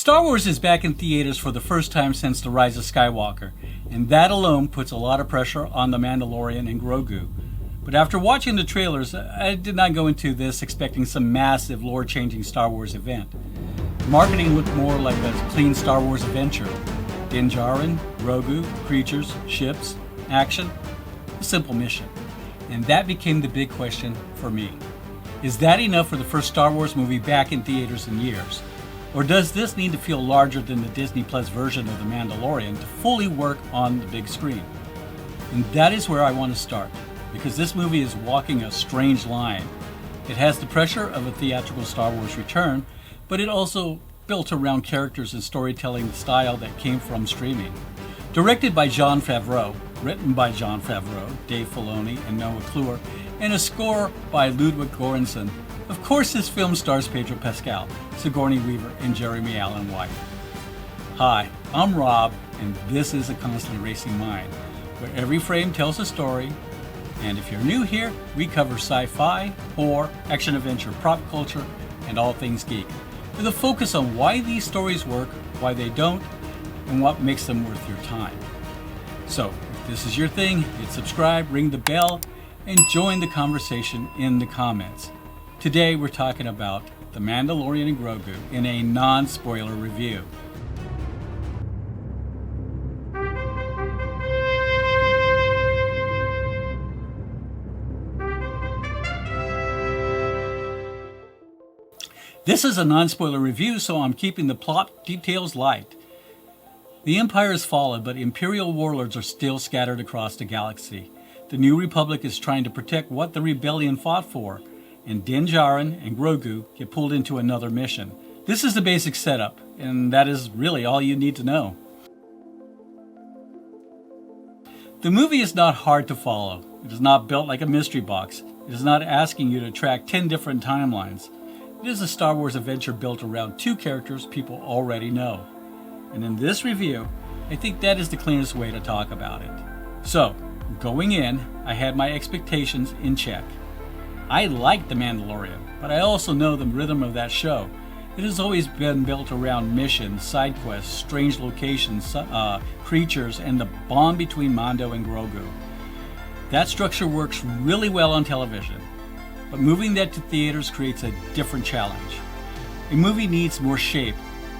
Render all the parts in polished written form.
Star Wars is back in theaters for the first time since the Rise of Skywalker, and that alone puts a lot of pressure on the Mandalorian and Grogu. But after watching the trailers, I did not go into this expecting some massive lore-changing Star Wars event. The marketing looked more like a clean Star Wars adventure. Din Djarin, Grogu, creatures, ships, action, a simple mission. And that became the big question for me. Is that enough for the first Star Wars movie back in theaters in years? Or does this need to feel larger than the Disney Plus version of The Mandalorian to fully work on the big screen? And that is where I want to start, because this movie is walking a strange line. It has the pressure of a theatrical Star Wars return, but it also built around characters and storytelling style that came from streaming. Directed by Jon Favreau, written by Jon Favreau, Dave Filoni, and Noah Kloor, and a score by Ludwig Göransson. Of course, this film stars Pedro Pascal, Sigourney Weaver, and Jeremy Allen White. Hi, I'm Rob, and this is A Constantly Racing Mind, where every frame tells a story. And if you're new here, we cover sci-fi, horror, action-adventure, prop culture, and all things geek, with a focus on why these stories work, why they don't, and what makes them worth your time. So, if this is your thing, hit subscribe, ring the bell, and join the conversation in the comments. Today we're talking about The Mandalorian and Grogu in a non-spoiler review. This is a non-spoiler review, so I'm keeping the plot details light. The Empire has fallen, but Imperial warlords are still scattered across the galaxy. The New Republic is trying to protect what the rebellion fought for, and Din Djarin and Grogu get pulled into another mission. This is the basic setup, and that is really all you need to know. The movie is not hard to follow. It is not built like a mystery box. It is not asking you to track 10 different timelines. It is a Star Wars adventure built around two characters people already know. And in this review, I think that is the cleanest way to talk about it. So, going in, I had my expectations in check. I like The Mandalorian, but I also know the rhythm of that show. It has always been built around missions, side quests, strange locations, creatures, and the bond between Mando and Grogu. That structure works really well on television, but moving that to theaters creates a different challenge. A movie needs more shape,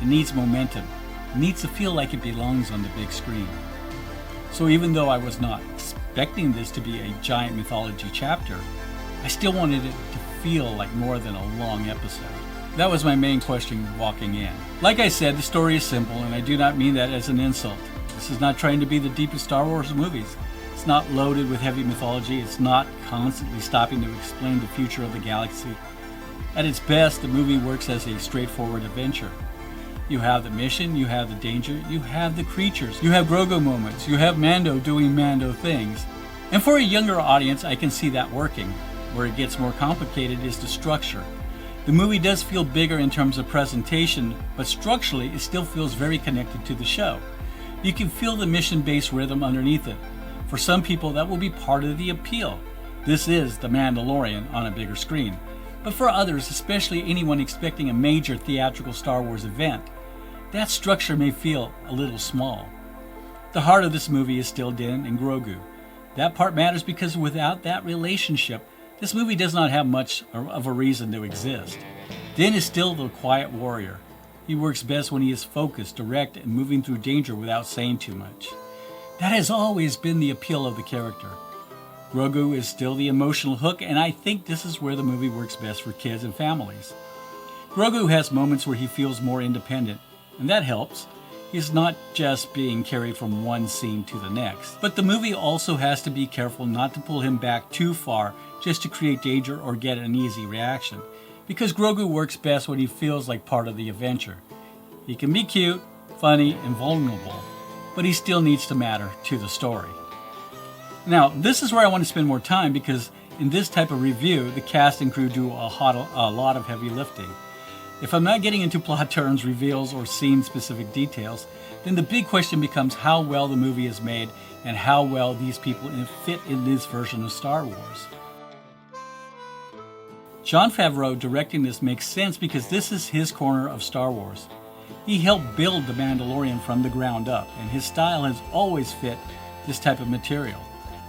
it needs momentum, it needs to feel like it belongs on the big screen. So even though I was not expecting this to be a giant mythology chapter, I still wanted it to feel like more than a long episode. That was my main question walking in. Like I said, the story is simple, and I do not mean that as an insult. This is not trying to be the deepest Star Wars movies. It's not loaded with heavy mythology. It's not constantly stopping to explain the future of the galaxy. At its best, the movie works as a straightforward adventure. You have the mission, you have the danger, you have the creatures, you have Grogu moments, you have Mando doing Mando things. And for a younger audience, I can see that working. Where it gets more complicated is the structure. The movie does feel bigger in terms of presentation, but structurally it still feels very connected to the show. You can feel the mission-based rhythm underneath it. For some people, that will be part of the appeal. This is The Mandalorian on a bigger screen. But for others, especially anyone expecting a major theatrical Star Wars event, that structure may feel a little small. The heart of this movie is still Din and Grogu. That part matters because without that relationship, this movie does not have much of a reason to exist. Din is still the quiet warrior. He works best when he is focused, direct, and moving through danger without saying too much. That has always been the appeal of the character. Grogu is still the emotional hook, and I think this is where the movie works best for kids and families. Grogu has moments where he feels more independent, and that helps. He's not just being carried from one scene to the next. But the movie also has to be careful not to pull him back too far just to create danger or get an easy reaction. Because Grogu works best when he feels like part of the adventure. He can be cute, funny, and vulnerable, but he still needs to matter to the story. Now, this is where I want to spend more time because in this type of review, the cast and crew do a lot of heavy lifting. If I'm not getting into plot turns, reveals, or scene-specific details, then the big question becomes how well the movie is made and how well these people fit in this version of Star Wars. Jon Favreau directing this makes sense because this is his corner of Star Wars. He helped build The Mandalorian from the ground up, and his style has always fit this type of material.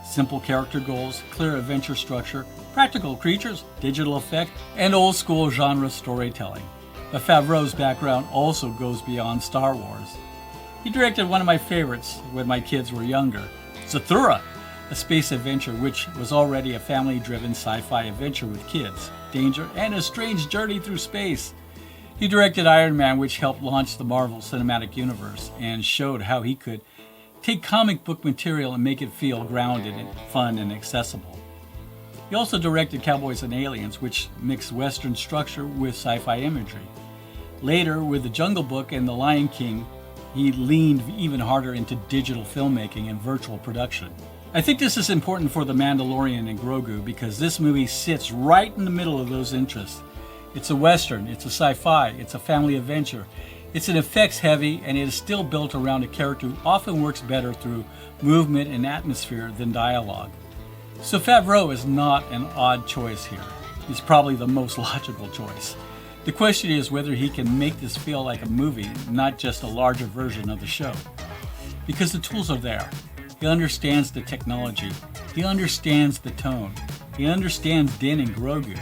Simple character goals, clear adventure structure, practical creatures, digital effect, and old-school genre storytelling. But Favreau's background also goes beyond Star Wars. He directed one of my favorites when my kids were younger, Zathura, a space adventure which was already a family-driven sci-fi adventure with kids, danger, and a strange journey through space. He directed Iron Man, which helped launch the Marvel Cinematic Universe and showed how he could take comic book material and make it feel grounded and fun and accessible. He also directed Cowboys and Aliens, which mixed Western structure with sci-fi imagery. Later, with The Jungle Book and The Lion King, he leaned even harder into digital filmmaking and virtual production. I think this is important for The Mandalorian and Grogu because this movie sits right in the middle of those interests. It's a Western, it's a sci-fi, it's a family adventure. It's an effects heavy, and it is still built around a character who often works better through movement and atmosphere than dialogue. So Favreau is not an odd choice here. He's probably the most logical choice. The question is whether he can make this feel like a movie, not just a larger version of the show. Because the tools are there. He understands the technology. He understands the tone. He understands Din and Grogu.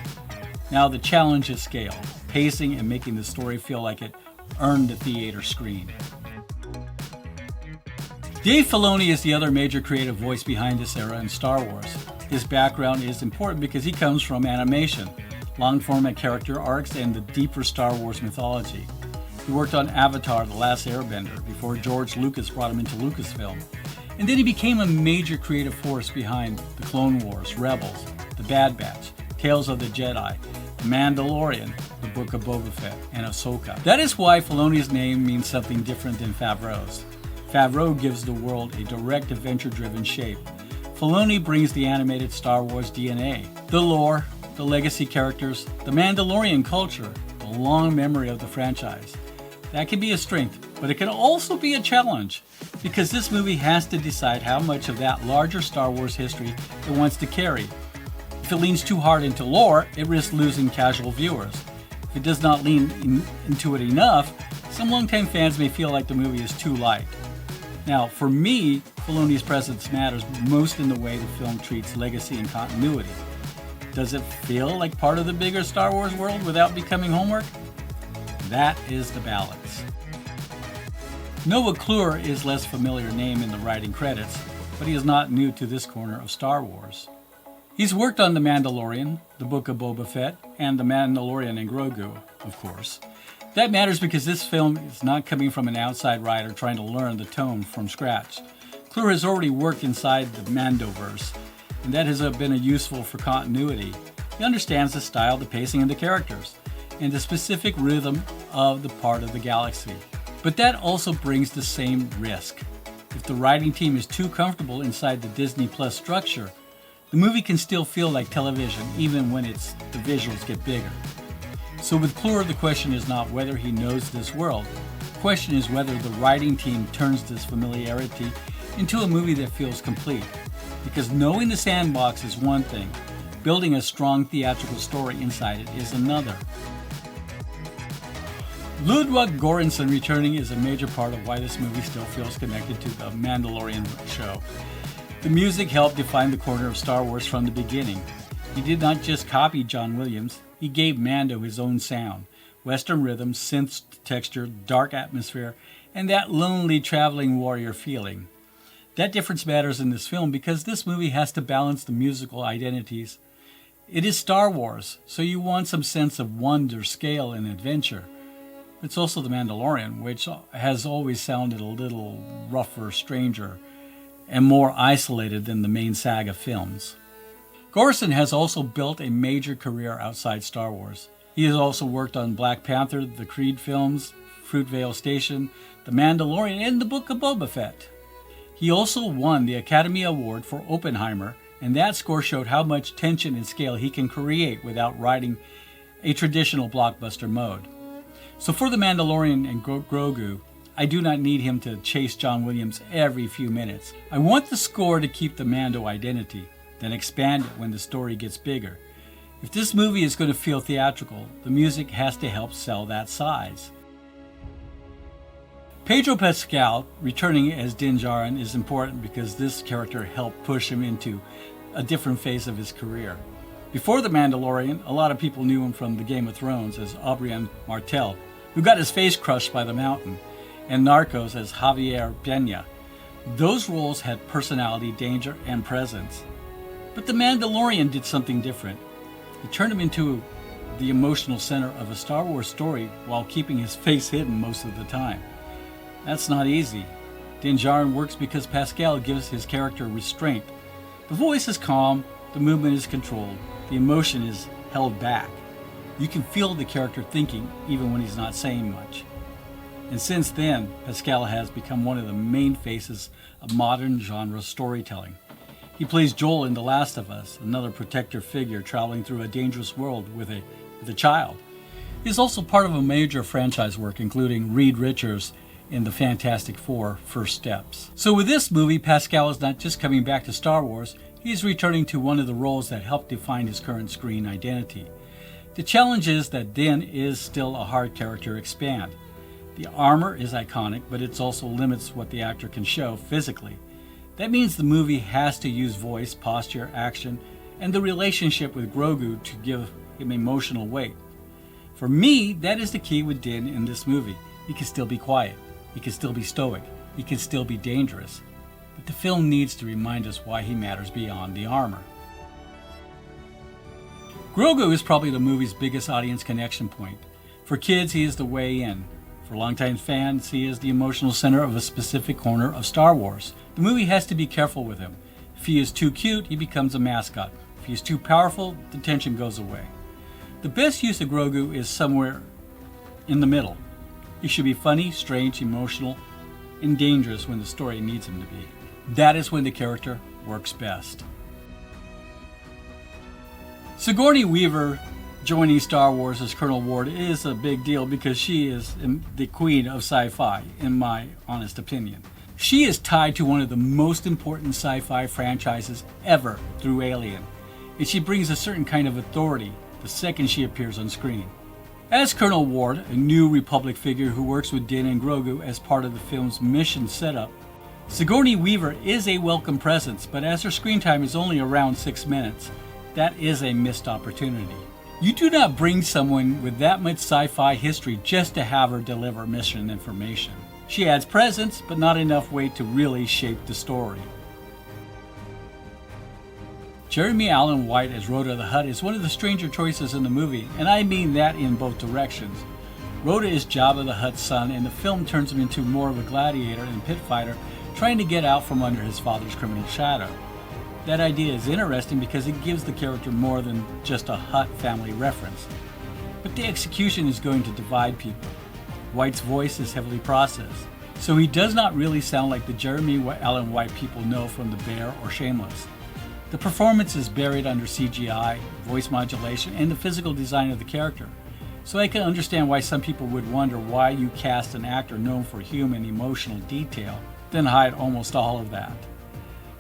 Now the challenge is scale, pacing, and making the story feel like it earned the theater screen. Dave Filoni is the other major creative voice behind this era in Star Wars. His background is important because he comes from animation, long-form character arcs, and the deeper Star Wars mythology. He worked on Avatar: The Last Airbender before George Lucas brought him into Lucasfilm. And then he became a major creative force behind The Clone Wars, Rebels, The Bad Batch, Tales of the Jedi, The Mandalorian, The Book of Boba Fett, and Ahsoka. That is why Filoni's name means something different than Favreau's. Favreau gives the world a direct adventure-driven shape. Filoni brings the animated Star Wars DNA, the lore, the legacy characters, the Mandalorian culture, the long memory of the franchise. That can be a strength, but it can also be a challenge, because this movie has to decide how much of that larger Star Wars history it wants to carry. If it leans too hard into lore, it risks losing casual viewers. If it does not lean into it enough, some longtime fans may feel like the movie is too light. Now, for me, Filoni's presence matters most in the way the film treats legacy and continuity. Does it feel like part of the bigger Star Wars world without becoming homework? That is the balance. Noah Kloor is a less familiar name in the writing credits, but he is not new to this corner of Star Wars. He's worked on The Mandalorian, The Book of Boba Fett, and The Mandalorian and Grogu, of course. That matters because this film is not coming from an outside writer trying to learn the tone from scratch. Kloor has already worked inside the Mandoverse, and that has been useful for continuity. He understands the style, the pacing, and the characters, and the specific rhythm of the part of the galaxy. But that also brings the same risk. If the writing team is too comfortable inside the Disney Plus structure, the movie can still feel like television even when the visuals get bigger. So with Kloor, the question is not whether he knows this world. The question is whether the writing team turns this familiarity into a movie that feels complete. Because knowing the sandbox is one thing, building a strong theatrical story inside it is another. Ludwig Göransson returning is a major part of why this movie still feels connected to the Mandalorian show. The music helped define the corner of Star Wars from the beginning. He did not just copy John Williams, he gave Mando his own sound, Western rhythm, synth texture, dark atmosphere, and that lonely traveling warrior feeling. That difference matters in this film because this movie has to balance the musical identities. It is Star Wars, so you want some sense of wonder, scale, and adventure. It's also The Mandalorian, which has always sounded a little rougher, stranger, and more isolated than the main saga films. Göransson has also built a major career outside Star Wars. He has also worked on Black Panther, the Creed films, Fruitvale Station, The Mandalorian, and The Book of Boba Fett. He also won the Academy Award for Oppenheimer, and that score showed how much tension and scale he can create without writing a traditional blockbuster mode. So for The Mandalorian and Grogu, I do not need him to chase John Williams every few minutes. I want the score to keep the Mando identity, then expand it when the story gets bigger. If this movie is going to feel theatrical, the music has to help sell that size. Pedro Pascal returning as Din Djarin is important because this character helped push him into a different phase of his career. Before The Mandalorian, a lot of people knew him from the Game of Thrones as Oberyn Martell, who got his face crushed by the mountain, and Narcos as Javier Peña. Those roles had personality, danger, and presence. But The Mandalorian did something different. It turned him into the emotional center of a Star Wars story while keeping his face hidden most of the time. That's not easy. Din Djarin works because Pascal gives his character restraint. The voice is calm, the movement is controlled, the emotion is held back. You can feel the character thinking even when he's not saying much. And since then, Pascal has become one of the main faces of modern genre storytelling. He plays Joel in The Last of Us, another protector figure traveling through a dangerous world with a child. He's also part of a major franchise work, including Reed Richards in the Fantastic Four: First Steps. So with this movie, Pascal is not just coming back to Star Wars, he's returning to one of the roles that helped define his current screen identity. The challenge is that Din is still a hard character to expand. The armor is iconic, but it also limits what the actor can show physically. That means the movie has to use voice, posture, action, and the relationship with Grogu to give him emotional weight. For me, that is the key with Din in this movie. He can still be quiet. He can still be stoic. He can still be dangerous. But the film needs to remind us why he matters beyond the armor. Grogu is probably the movie's biggest audience connection point. For kids, he is the way in. For longtime fans, he is the emotional center of a specific corner of Star Wars. The movie has to be careful with him. If he is too cute, he becomes a mascot. If he is too powerful, the tension goes away. The best use of Grogu is somewhere in the middle. He should be funny, strange, emotional, and dangerous when the story needs him to be. That is when the character works best. Sigourney Weaver joining Star Wars as Colonel Ward is a big deal because she is the queen of sci-fi, in my honest opinion. She is tied to one of the most important sci-fi franchises ever through Alien, and she brings a certain kind of authority the second she appears on screen. As Colonel Ward, a New Republic figure who works with Din and Grogu as part of the film's mission setup, Sigourney Weaver is a welcome presence, but as her screen time is only around 6 minutes, that is a missed opportunity. You do not bring someone with that much sci-fi history just to have her deliver mission information. She adds presence, but not enough weight to really shape the story. Jeremy Allen White as Rotta the Hutt is one of the stranger choices in the movie, and I mean that in both directions. Rotta is Jabba the Hutt's son, and the film turns him into more of a gladiator and pit fighter trying to get out from under his father's criminal shadow. That idea is interesting because it gives the character more than just a Hutt family reference. But the execution is going to divide people. White's voice is heavily processed, so he does not really sound like the Jeremy Allen White people know from The Bear or Shameless. The performance is buried under CGI, voice modulation, and the physical design of the character. So I can understand why some people would wonder why you cast an actor known for human emotional detail, then hide almost all of that.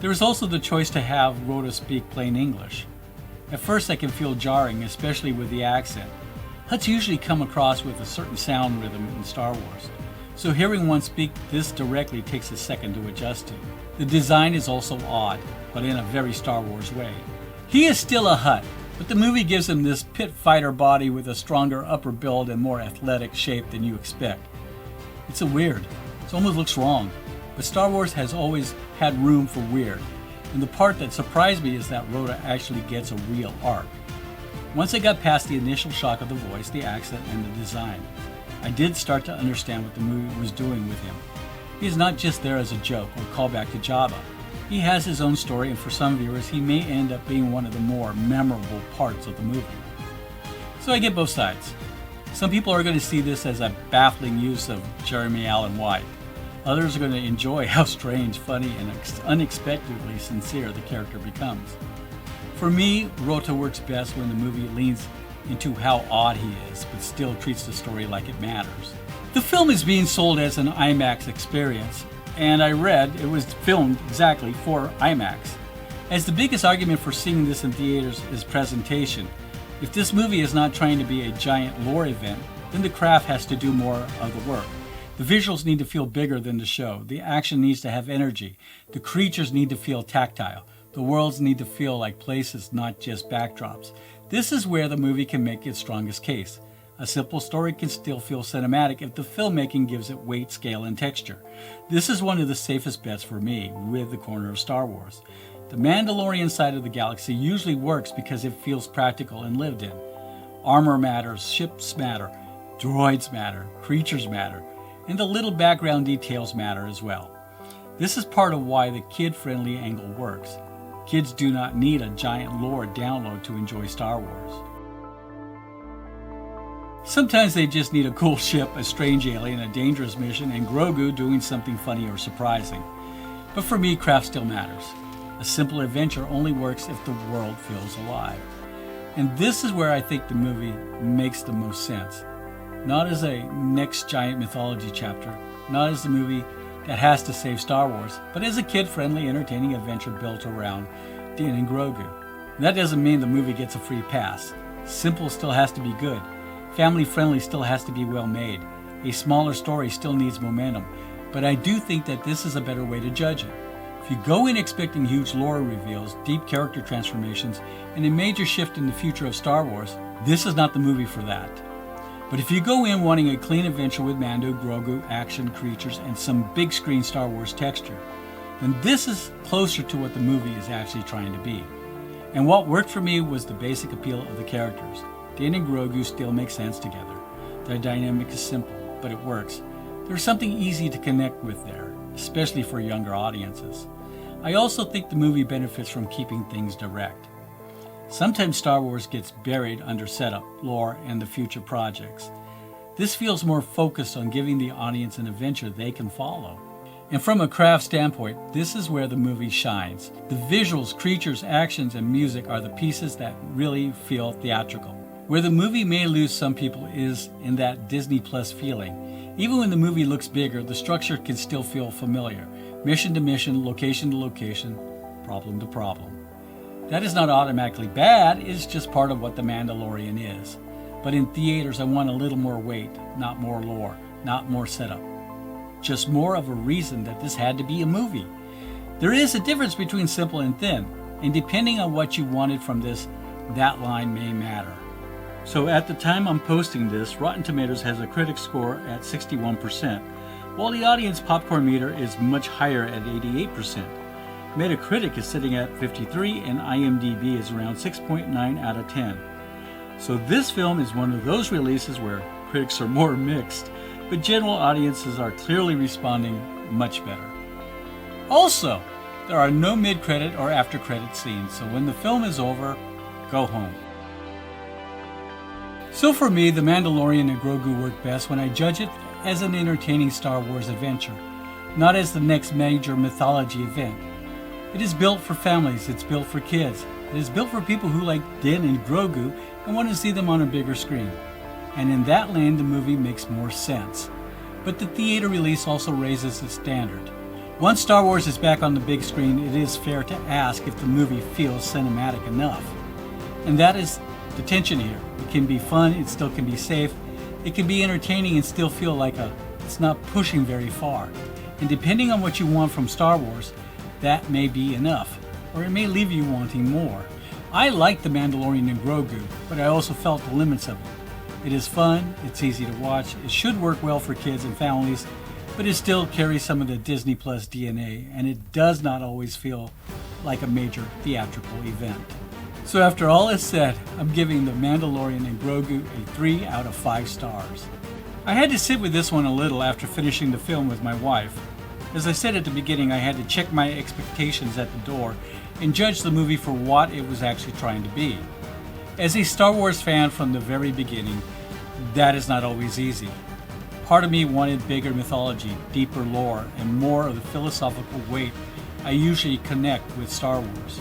There is also the choice to have Rotta speak plain English. At first I can feel jarring, especially with the accent. Hutts usually come across with a certain sound rhythm in Star Wars, so hearing one speak this directly takes a second to adjust to. The design is also odd, but in a very Star Wars way. He is still a Hutt, but the movie gives him this pit fighter body with a stronger upper build and more athletic shape than you expect. It's a weird. It almost looks wrong, but Star Wars has always had room for weird, and the part that surprised me is that Rotta actually gets a real arc. Once I got past the initial shock of the voice, the accent, and the design, I did start to understand what the movie was doing with him. He is not just there as a joke or callback to Jabba. He has his own story, and for some viewers, he may end up being one of the more memorable parts of the movie. So I get both sides. Some people are going to see this as a baffling use of Jeremy Allen White. Others are going to enjoy how strange, funny, and unexpectedly sincere the character becomes. For me, Rotta works best when the movie leans into how odd he is, but still treats the story like it matters. The film is being sold as an IMAX experience, and I read it was filmed exactly for IMAX. As the biggest argument for seeing this in theaters is presentation. If this movie is not trying to be a giant lore event, then the craft has to do more of the work. The visuals need to feel bigger than the show. The action needs to have energy. The creatures need to feel tactile. The worlds need to feel like places, not just backdrops. This is where the movie can make its strongest case. A simple story can still feel cinematic if the filmmaking gives it weight, scale, and texture. This is one of the safest bets for me with the corner of Star Wars. The Mandalorian side of the galaxy usually works because it feels practical and lived in. Armor matters, ships matter, droids matter, creatures matter, and the little background details matter as well. This is part of why the kid-friendly angle works. Kids do not need a giant lore download to enjoy Star Wars. Sometimes they just need a cool ship, a strange alien, a dangerous mission, and Grogu doing something funny or surprising. But for me, craft still matters. A simple adventure only works if the world feels alive. And this is where I think the movie makes the most sense. Not as a next giant mythology chapter, not as the movie that has to save Star Wars, but as a kid-friendly, entertaining adventure built around Din and Grogu. That doesn't mean the movie gets a free pass. Simple still has to be good. Family-friendly still has to be well made. A smaller story still needs momentum, but I do think that this is a better way to judge it. If you go in expecting huge lore reveals, deep character transformations, and a major shift in the future of Star Wars, this is not the movie for that. But if you go in wanting a clean adventure with Mando, Grogu, action, creatures, and some big screen Star Wars texture, then this is closer to what the movie is actually trying to be. And what worked for me was the basic appeal of the characters. Din and Grogu still make sense together. Their dynamic is simple, but it works. There's something easy to connect with there, especially for younger audiences. I also think the movie benefits from keeping things direct. Sometimes Star Wars gets buried under setup, lore, and the future projects. This feels more focused on giving the audience an adventure they can follow. And from a craft standpoint, this is where the movie shines. The visuals, creatures, actions, and music are the pieces that really feel theatrical. Where the movie may lose some people is in that Disney Plus feeling. Even when the movie looks bigger, the structure can still feel familiar. Mission to mission, location to location, problem to problem. That is not automatically bad, it's just part of what The Mandalorian is. But in theaters, I want a little more weight, not more lore, not more setup. Just more of a reason that this had to be a movie. There is a difference between simple and thin, and depending on what you wanted from this, that line may matter. So at the time I'm posting this, Rotten Tomatoes has a critic score at 61%, while the audience popcorn meter is much higher at 88%. Metacritic is sitting at 53 and IMDb is around 6.9 out of 10. So this film is one of those releases where critics are more mixed, but general audiences are clearly responding much better. Also, there are no mid-credit or after-credit scenes, so when the film is over, go home. So for me, The Mandalorian and Grogu work best when I judge it as an entertaining Star Wars adventure, not as the next major mythology event. It is built for families, it's built for kids, it is built for people who like Din and Grogu and want to see them on a bigger screen. And in that lane, the movie makes more sense. But the theater release also raises the standard. Once Star Wars is back on the big screen, it is fair to ask if the movie feels cinematic enough. And that is the tension here. It can be fun, it still can be safe, it can be entertaining and still feel like it's not pushing very far. And depending on what you want from Star Wars, that may be enough, or it may leave you wanting more. I like The Mandalorian and Grogu, but I also felt the limits of it. It is fun, it's easy to watch, it should work well for kids and families, but it still carries some of the Disney Plus DNA, and it does not always feel like a major theatrical event. So after all is said, I'm giving The Mandalorian and Grogu a 3 out of 5 stars. I had to sit with this one a little after finishing the film with my wife. As I said at the beginning, I had to check my expectations at the door and judge the movie for what it was actually trying to be. As a Star Wars fan from the very beginning, that is not always easy. Part of me wanted bigger mythology, deeper lore, and more of the philosophical weight I usually connect with Star Wars.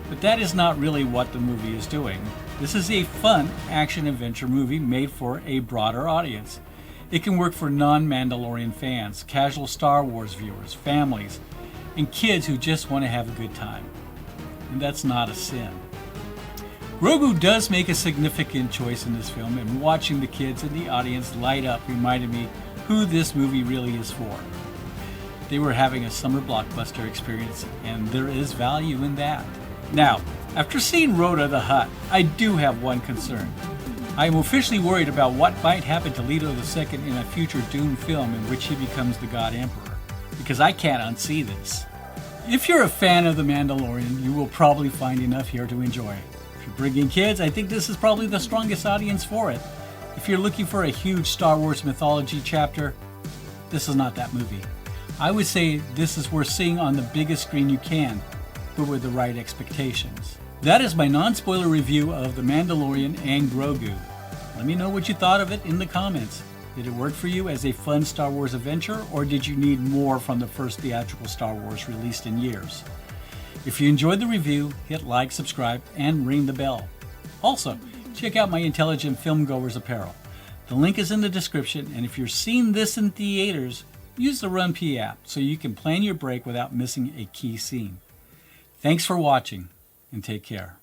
But that is not really what the movie is doing. This is a fun action-adventure movie made for a broader audience. It can work for non-Mandalorian fans, casual Star Wars viewers, families, and kids who just want to have a good time. And that's not a sin. Grogu does make a significant choice in this film, and watching the kids in the audience light up reminded me who this movie really is for. They were having a summer blockbuster experience, and there is value in that. Now, after seeing Rotta the Hutt, I do have one concern. I am officially worried about what might happen to Leto II in a future Dune film in which he becomes the God Emperor, because I can't unsee this. If you're a fan of The Mandalorian, you will probably find enough here to enjoy. If you're bringing kids, I think this is probably the strongest audience for it. If you're looking for a huge Star Wars mythology chapter, this is not that movie. I would say this is worth seeing on the biggest screen you can, but with the right expectations. That is my non-spoiler review of The Mandalorian and Grogu. Let me know what you thought of it in the comments. Did it work for you as a fun Star Wars adventure, or did you need more from the first theatrical Star Wars released in years? If you enjoyed the review, hit like, subscribe, and ring the bell. Also, check out my Intelligent Filmgoers apparel. The link is in the description, and if you're seeing this in theaters, use the RunP app so you can plan your break without missing a key scene. Thanks for watching, and take care.